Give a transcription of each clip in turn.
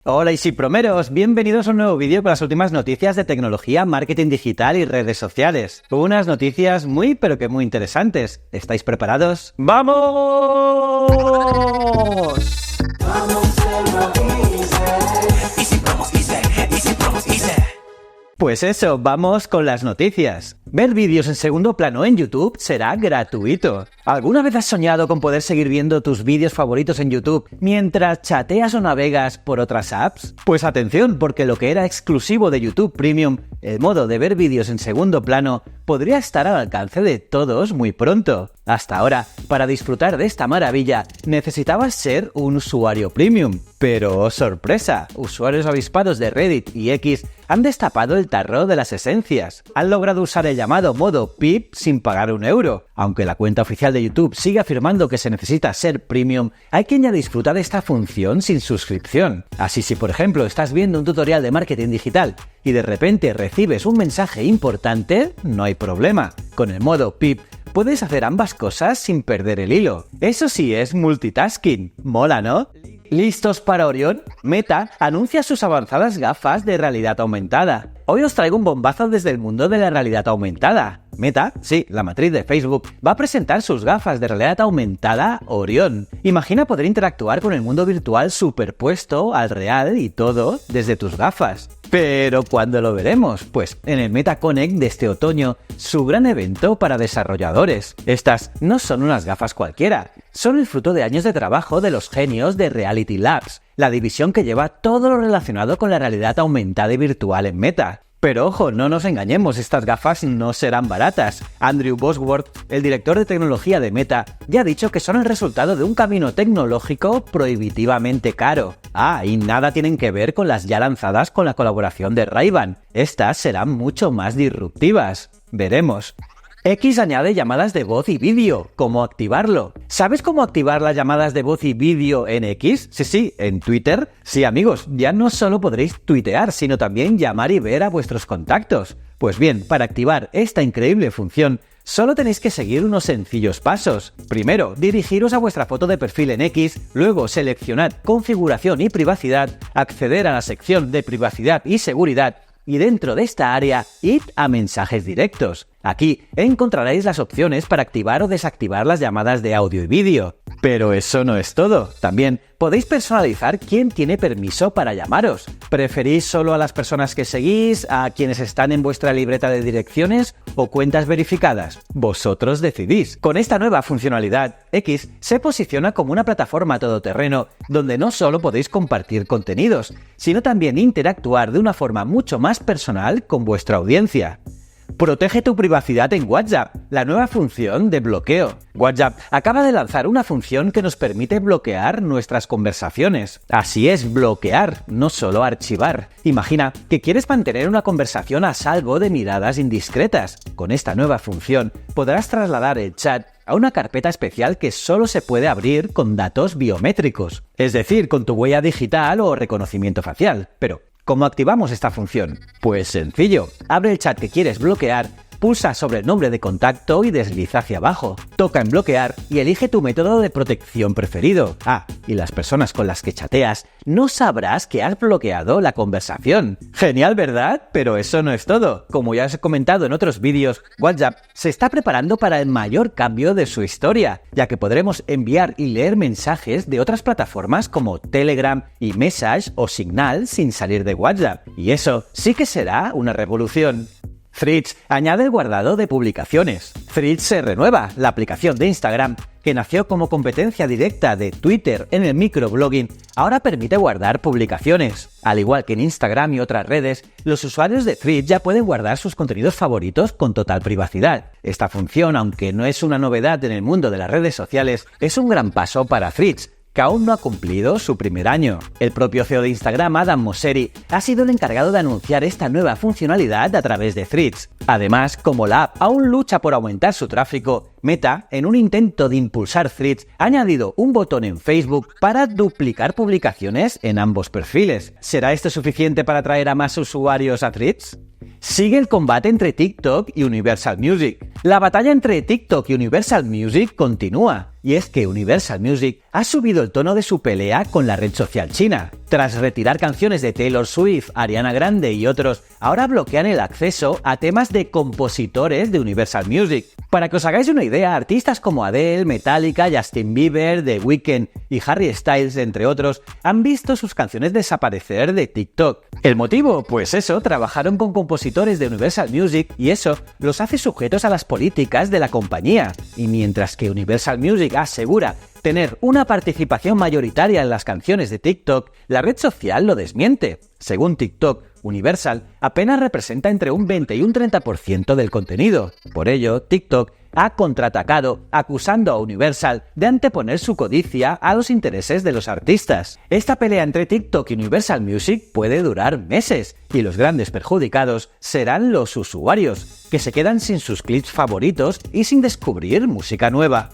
Hola Easypromeros, bienvenidos a un nuevo vídeo con las últimas noticias de tecnología, marketing digital y redes sociales. Unas noticias muy pero que muy interesantes. ¿Estáis preparados? ¡Vamos! Pues eso, vamos con las noticias. Ver vídeos en segundo plano en YouTube será gratuito. ¿Alguna vez has soñado con poder seguir viendo tus vídeos favoritos en YouTube mientras chateas o navegas por otras apps? Pues atención, porque lo que era exclusivo de YouTube Premium, el modo de ver vídeos en segundo plano, podría estar al alcance de todos muy pronto. Hasta ahora, para disfrutar de esta maravilla, necesitabas ser un usuario Premium. Pero, oh sorpresa, usuarios avispados de Reddit y X han destapado el tarro de las esencias. Han logrado usar el llamado modo PIP sin pagar €1. Aunque la cuenta oficial de YouTube sigue afirmando que se necesita ser Premium, hay quien ya disfruta de esta función sin suscripción. Así, si por ejemplo estás viendo un tutorial de marketing digital y de repente recibes un mensaje importante, no hay problema. Con el modo PIP puedes hacer ambas cosas sin perder el hilo. Eso sí es multitasking. Mola, ¿no? ¿Listos para Orión? Meta anuncia sus avanzadas gafas de realidad aumentada. Hoy os traigo un bombazo desde el mundo de la realidad aumentada. Meta, sí, la matriz de Facebook, va a presentar sus gafas de realidad aumentada Orión. Imagina poder interactuar con el mundo virtual superpuesto al real y todo desde tus gafas. Pero ¿cuándo lo veremos? Pues en el Meta Connect de este otoño, su gran evento para desarrolladores. Estas no son unas gafas cualquiera, son el fruto de años de trabajo de los genios de Reality Labs, la división que lleva todo lo relacionado con la realidad aumentada y virtual en Meta. Pero ojo, no nos engañemos, estas gafas no serán baratas. Andrew Bosworth, el director de tecnología de Meta, ya ha dicho que son el resultado de un camino tecnológico prohibitivamente caro. Y nada tienen que ver con las ya lanzadas con la colaboración de Ray-Ban. Estas serán mucho más disruptivas. Veremos. X añade llamadas de voz y vídeo. ¿Cómo activarlo? ¿Sabes cómo activar las llamadas de voz y vídeo en X? Sí, en Twitter. Sí, amigos, ya no solo podréis tuitear, sino también llamar y ver a vuestros contactos. Pues bien, para activar esta increíble función, solo tenéis que seguir unos sencillos pasos. Primero, dirigiros a vuestra foto de perfil en X, luego seleccionad Configuración y Privacidad, acceder a la sección de Privacidad y Seguridad, y dentro de esta área, id a Mensajes directos. Aquí encontraréis las opciones para activar o desactivar las llamadas de audio y vídeo. Pero eso no es todo. También podéis personalizar quién tiene permiso para llamaros. ¿Preferís solo a las personas que seguís, a quienes están en vuestra libreta de direcciones o cuentas verificadas? Vosotros decidís. Con esta nueva funcionalidad, X se posiciona como una plataforma todoterreno donde no solo podéis compartir contenidos, sino también interactuar de una forma mucho más personal con vuestra audiencia. Protege tu privacidad en WhatsApp, la nueva función de bloqueo. WhatsApp acaba de lanzar una función que nos permite bloquear nuestras conversaciones. Así es, bloquear, no solo archivar. Imagina que quieres mantener una conversación a salvo de miradas indiscretas. Con esta nueva función podrás trasladar el chat a una carpeta especial que solo se puede abrir con datos biométricos, es decir, con tu huella digital o reconocimiento facial. Pero ¿cómo activamos esta función? Pues sencillo, abre el chat que quieres bloquear, pulsa sobre el nombre de contacto y desliza hacia abajo. Toca en bloquear y elige tu método de protección preferido. Y las personas con las que chateas no sabrás que has bloqueado la conversación. Genial, ¿verdad? Pero eso no es todo. Como ya os he comentado en otros vídeos, WhatsApp se está preparando para el mayor cambio de su historia, ya que podremos enviar y leer mensajes de otras plataformas como Telegram, iMessage o Signal sin salir de WhatsApp. Y eso sí que será una revolución. Threads añade el guardado de publicaciones. Threads se renueva, la aplicación de Instagram, que nació como competencia directa de Twitter en el microblogging, ahora permite guardar publicaciones. Al igual que en Instagram y otras redes, los usuarios de Threads ya pueden guardar sus contenidos favoritos con total privacidad. Esta función, aunque no es una novedad en el mundo de las redes sociales, es un gran paso para Threads, que aún no ha cumplido su primer año. El propio CEO de Instagram, Adam Mosseri, ha sido el encargado de anunciar esta nueva funcionalidad a través de Threads. Además, como la app aún lucha por aumentar su tráfico, Meta, en un intento de impulsar Threads, ha añadido un botón en Facebook para duplicar publicaciones en ambos perfiles. ¿Será esto suficiente para atraer a más usuarios a Threads? Sigue el combate entre TikTok y Universal Music. La batalla entre TikTok y Universal Music continúa, y es que Universal Music ha subido el tono de su pelea con la red social china. Tras retirar canciones de Taylor Swift, Ariana Grande y otros, ahora bloquean el acceso a temas de compositores de Universal Music. Para que os hagáis una idea, artistas como Adele, Metallica, Justin Bieber, The Weeknd y Harry Styles, entre otros, han visto sus canciones desaparecer de TikTok. ¿El motivo? Pues eso, trabajaron con compositores de Universal Music y eso los hace sujetos a las políticas de la compañía. Y mientras que Universal Music asegura tener una participación mayoritaria en las canciones de TikTok, la red social lo desmiente. Según TikTok, Universal apenas representa entre un 20 y un 30% del contenido. Por ello, TikTok ha contraatacado, acusando a Universal de anteponer su codicia a los intereses de los artistas. Esta pelea entre TikTok y Universal Music puede durar meses, y los grandes perjudicados serán los usuarios, que se quedan sin sus clips favoritos y sin descubrir música nueva.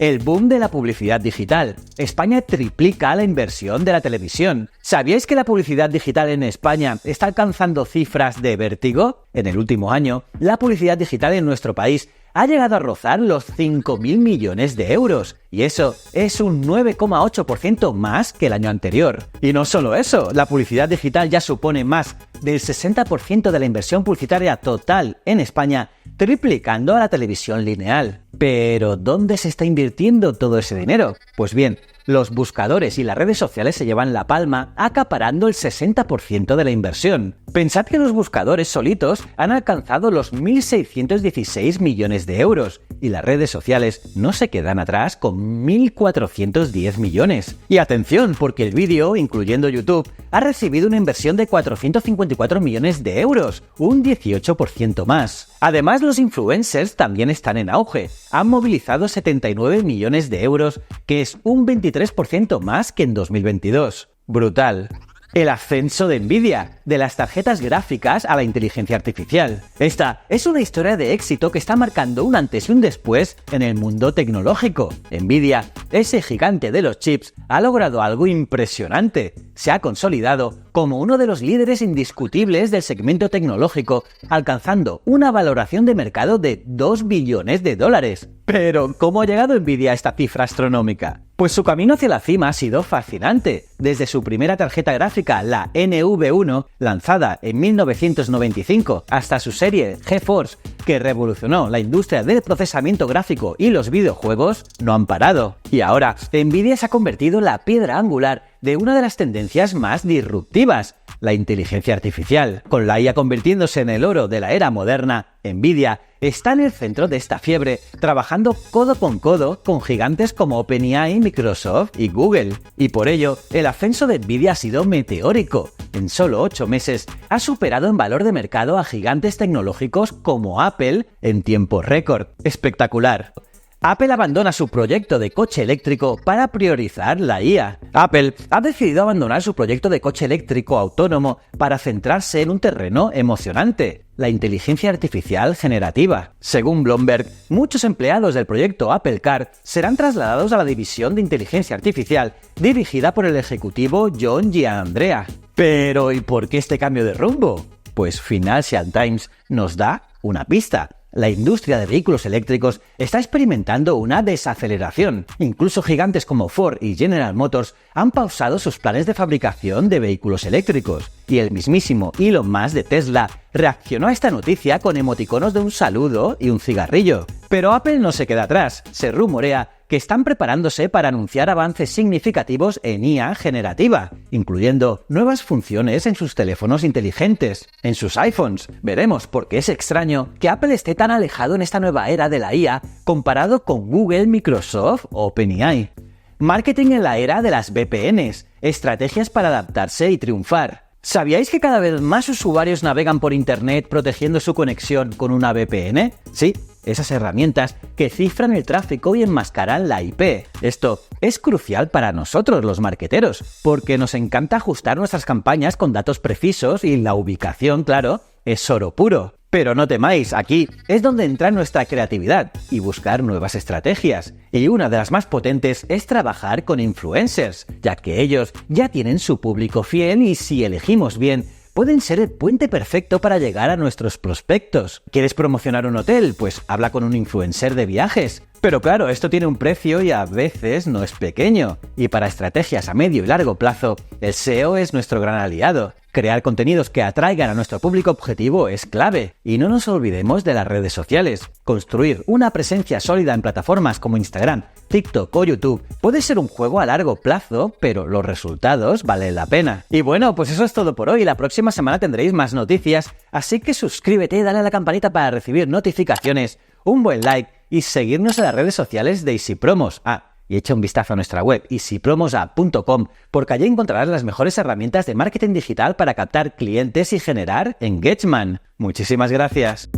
El boom de la publicidad digital. España triplica la inversión de la televisión. ¿Sabíais que la publicidad digital en España está alcanzando cifras de vértigo? En el último año, la publicidad digital en nuestro país ha llegado a rozar los 5.000 millones de euros, y eso es un 9,8% más que el año anterior. Y no solo eso, la publicidad digital ya supone más del 60% de la inversión publicitaria total en España, triplicando a la televisión lineal. Pero, ¿dónde se está invirtiendo todo ese dinero? Pues bien, los buscadores y las redes sociales se llevan la palma, acaparando el 60% de la inversión. Pensad que los buscadores solitos han alcanzado los 1.616 millones de euros, y las redes sociales no se quedan atrás con 1.410 millones. Y atención, porque el vídeo, incluyendo YouTube, ha recibido una inversión de 454 millones de euros, un 18% más. Además, los influencers también están en auge. Han movilizado 79 millones de euros, que es un 23% más que en 2022. Brutal. El ascenso de Nvidia, de las tarjetas gráficas a la inteligencia artificial. Esta es una historia de éxito que está marcando un antes y un después en el mundo tecnológico. Nvidia, ese gigante de los chips, ha logrado algo impresionante. Se ha consolidado como uno de los líderes indiscutibles del segmento tecnológico, alcanzando una valoración de mercado de 2 billones de dólares. Pero, ¿cómo ha llegado Nvidia a esta cifra astronómica? Pues su camino hacia la cima ha sido fascinante. Desde su primera tarjeta gráfica, la NV1, lanzada en 1995, hasta su serie GeForce, que revolucionó la industria del procesamiento gráfico y los videojuegos, no han parado. Y ahora, Nvidia se ha convertido en la piedra angular de una de las tendencias más disruptivas, la inteligencia artificial. Con la IA convirtiéndose en el oro de la era moderna, Nvidia está en el centro de esta fiebre, trabajando codo con gigantes como OpenAI, Microsoft y Google. Y por ello, el ascenso de Nvidia ha sido meteórico. En solo 8 meses, ha superado en valor de mercado a gigantes tecnológicos como Apple en tiempo récord. Espectacular. Apple abandona su proyecto de coche eléctrico para priorizar la IA. Apple ha decidido abandonar su proyecto de coche eléctrico autónomo para centrarse en un terreno emocionante, la inteligencia artificial generativa. Según Bloomberg, muchos empleados del proyecto Apple Car serán trasladados a la división de inteligencia artificial dirigida por el ejecutivo John Giannandrea. Pero, ¿y por qué este cambio de rumbo? Pues Financial Times nos da una pista. La industria de vehículos eléctricos está experimentando una desaceleración. Incluso gigantes como Ford y General Motors han pausado sus planes de fabricación de vehículos eléctricos. Y el mismísimo Elon Musk de Tesla reaccionó a esta noticia con emoticonos de un saludo y un cigarrillo. Pero Apple no se queda atrás. Se rumorea que están preparándose para anunciar avances significativos en IA generativa, incluyendo nuevas funciones en sus teléfonos inteligentes, en sus iPhones. Veremos por qué es extraño que Apple esté tan alejado en esta nueva era de la IA comparado con Google, Microsoft o OpenAI. Marketing en la era de las VPNs, estrategias para adaptarse y triunfar. ¿Sabíais que cada vez más usuarios navegan por Internet protegiendo su conexión con una VPN? Sí, esas herramientas que cifran el tráfico y enmascaran la IP. Esto es crucial para nosotros los marketeros, porque nos encanta ajustar nuestras campañas con datos precisos y la ubicación, claro, es oro puro. Pero no temáis, aquí es donde entra nuestra creatividad y buscar nuevas estrategias. Y una de las más potentes es trabajar con influencers, ya que ellos ya tienen su público fiel y si elegimos bien, pueden ser el puente perfecto para llegar a nuestros prospectos. ¿Quieres promocionar un hotel? Pues habla con un influencer de viajes. Pero claro, esto tiene un precio y a veces no es pequeño. Y para estrategias a medio y largo plazo, el SEO es nuestro gran aliado. Crear contenidos que atraigan a nuestro público objetivo es clave. Y no nos olvidemos de las redes sociales. Construir una presencia sólida en plataformas como Instagram, TikTok o YouTube puede ser un juego a largo plazo, pero los resultados valen la pena. Y bueno, pues eso es todo por hoy. La próxima semana tendréis más noticias, así que suscríbete, dale a la campanita para recibir notificaciones, un buen like y seguirnos en las redes sociales de EasyPromos. Y echa un vistazo a nuestra web easypromosapp.com, porque allí encontrarás las mejores herramientas de marketing digital para captar clientes y generar engagement. Muchísimas gracias.